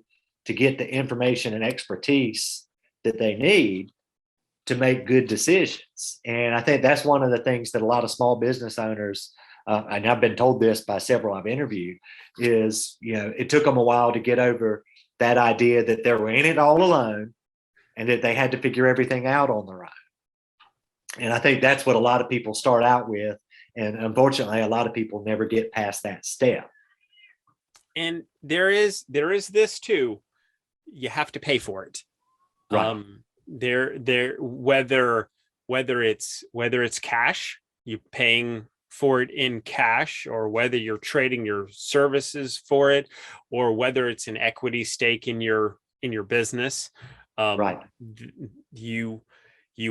to get the information and expertise that they need to make good decisions. And I think that's one of the things that a lot of small business owners, and I've been told this by several I've interviewed, is, you know, it took them a while to get over that idea that they were in it all alone and that they had to figure everything out on their own. And I think that's what a lot of people start out with. And unfortunately, a lot of people never get past that step. there is this too. You have to pay for it. Right. Whether it's cash, you paying for it in cash, or whether you're trading your services for it, or whether it's an equity stake in your business. Right. You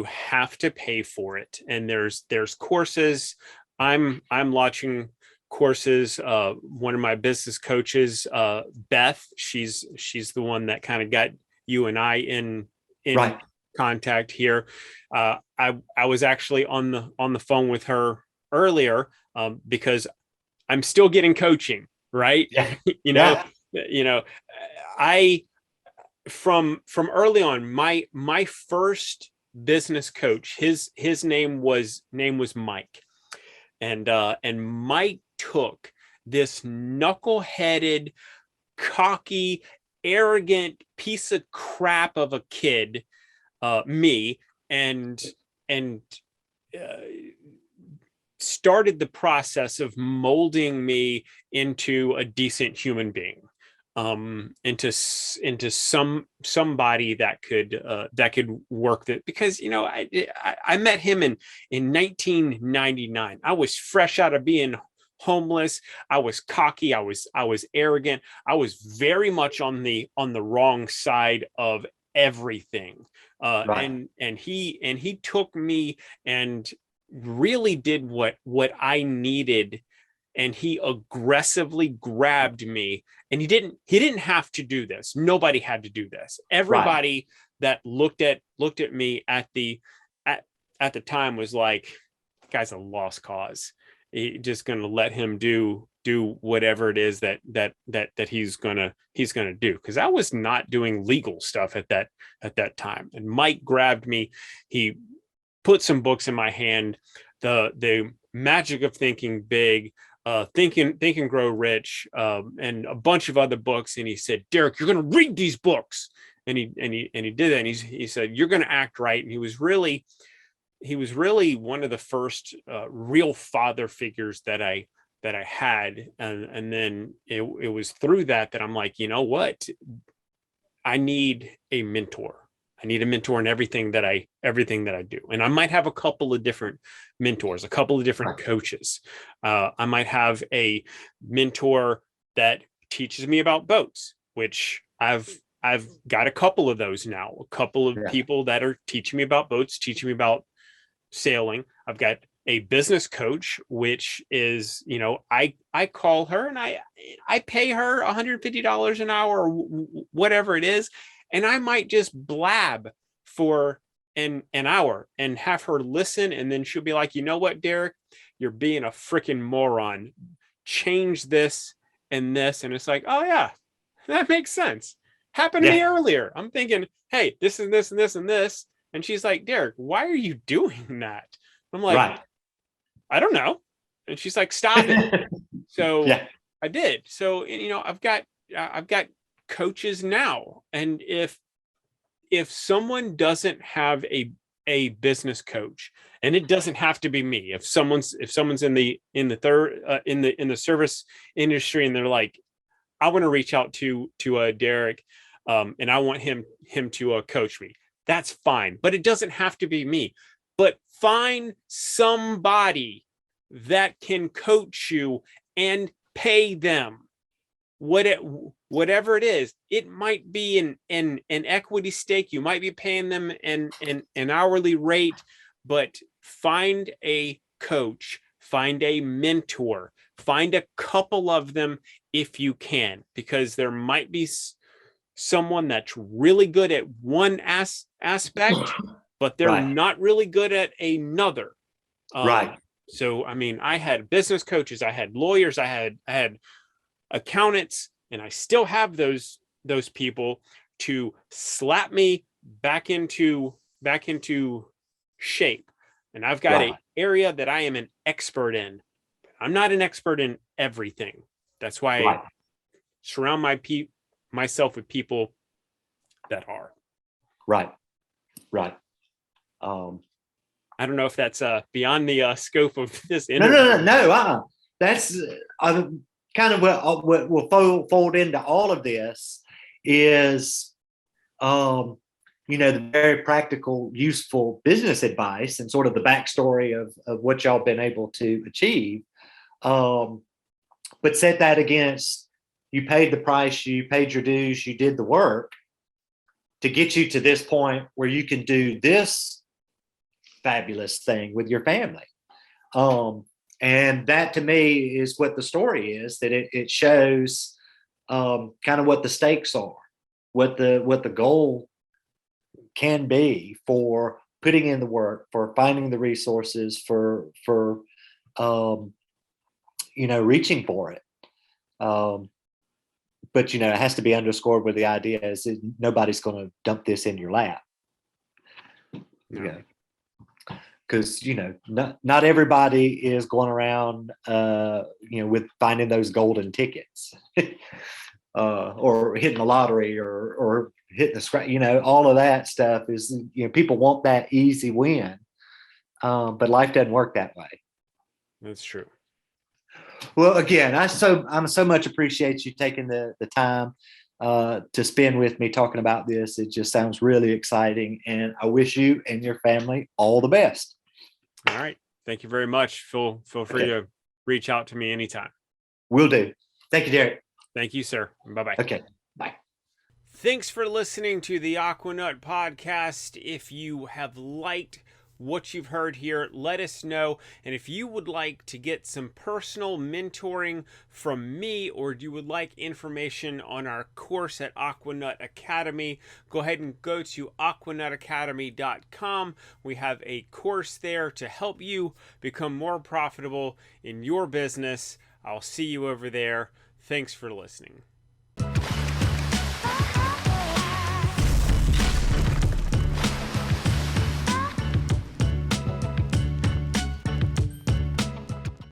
have to pay for it. And there's courses. I'm launching courses. One of my business coaches, Beth, she's the one that kind of got you and I in Right. contact here. I was actually on the phone with her earlier, because I'm still getting coaching, right? Yeah. I from early on, my first business coach, his name was Mike. And Mike took this knuckleheaded, cocky, arrogant piece of crap of a kid, me, and started the process of molding me into a decent human being, into somebody that could work that. Because I met him in 1999. I was fresh out of being homeless. I was cocky. I was arrogant. I was very much on the wrong side of everything. Right. And he took me and really did what I needed. And he aggressively grabbed me, and he didn't have to do this. Nobody had to do this. Everybody that looked at me at the time was like, guy's a lost cause. He just going to let him do whatever it is that he's gonna do. Because I was not doing legal stuff at that time. And Mike grabbed me. He put some books in my hand, the Magic of Thinking Big, Think and Grow Rich, and a bunch of other books. And he said, Derrick, you're going to read these books. And he did that. And he said, you're going to act right. And he was really one of the first real father figures that I had. And then it was through that I'm like, you know what? I need a mentor. I need a mentor in everything that I do. And I might have a couple of different mentors, a couple of different coaches. I might have a mentor that teaches me about boats, which I've got a couple of those now, a couple of people that are teaching me about boats, teaching me about sailing. I've got a business coach, which is, I call her and I pay her $150 an hour, or whatever it is. And I might just blab for an hour and have her listen. And then she'll be like, you know what, Derrick, you're being a freaking moron. Change this and this. And it's like, oh yeah, that makes sense. Happened to me earlier. I'm thinking, hey, this and this and this and this. And she's like, Derrick, why are you doing that? I'm like, I don't know. And she's like, stop it. So I did. So, I've got coaches now. And if someone doesn't have a business coach, and it doesn't have to be me, if someone's in the service industry and they're like, I want to reach out to Derrick, and I want him to coach me, that's fine. But it doesn't have to be me. But find somebody that can coach you and pay them whatever it is. It might be an equity stake. You might be paying them an hourly rate, but find a coach, find a mentor, find a couple of them if you can, because there might be someone that's really good at one aspect, but they're not really good at another. So, I had business coaches, I had lawyers, I had accountants, and I still have those people to slap me back into shape. And I've got an area that I am an expert in. I'm not an expert in everything. That's why I surround myself with people that are. Right. I don't know if that's beyond the scope of this interview. No. That's kind of what will fold into all of this is, the very practical, useful business advice and sort of the backstory of what y'all been able to achieve. But set that against, you paid the price, you paid your dues, you did the work to get you to this point where you can do this fabulous thing with your family. And that to me is what the story is, that it shows kind of what the stakes are, what the goal can be for putting in the work, for finding the resources, for reaching for it. But it has to be underscored with the idea is that nobody's going to dump this in your lap. No. Because not everybody is going around with finding those golden tickets or hitting the lottery or hitting the scratch. All of that stuff is, people want that easy win, but life doesn't work that way. That's true. Well, again, I'm so much appreciate you taking the time to spend with me talking about this. It just sounds really exciting, and I wish you and your family all the best. All right. Thank you very much. Feel free to reach out to me anytime. Will do. Thank you, Derrick. Thank you, sir. Bye-bye. Okay. Bye. Thanks for listening to the Aquanut Podcast. If you have liked what you've heard here, let us know. And if you would like to get some personal mentoring from me, or you would like information on our course at Aquanut Academy, go ahead and go to aquanutacademy.com. We have a course there to help you become more profitable in your business. I'll see you over there. Thanks for listening.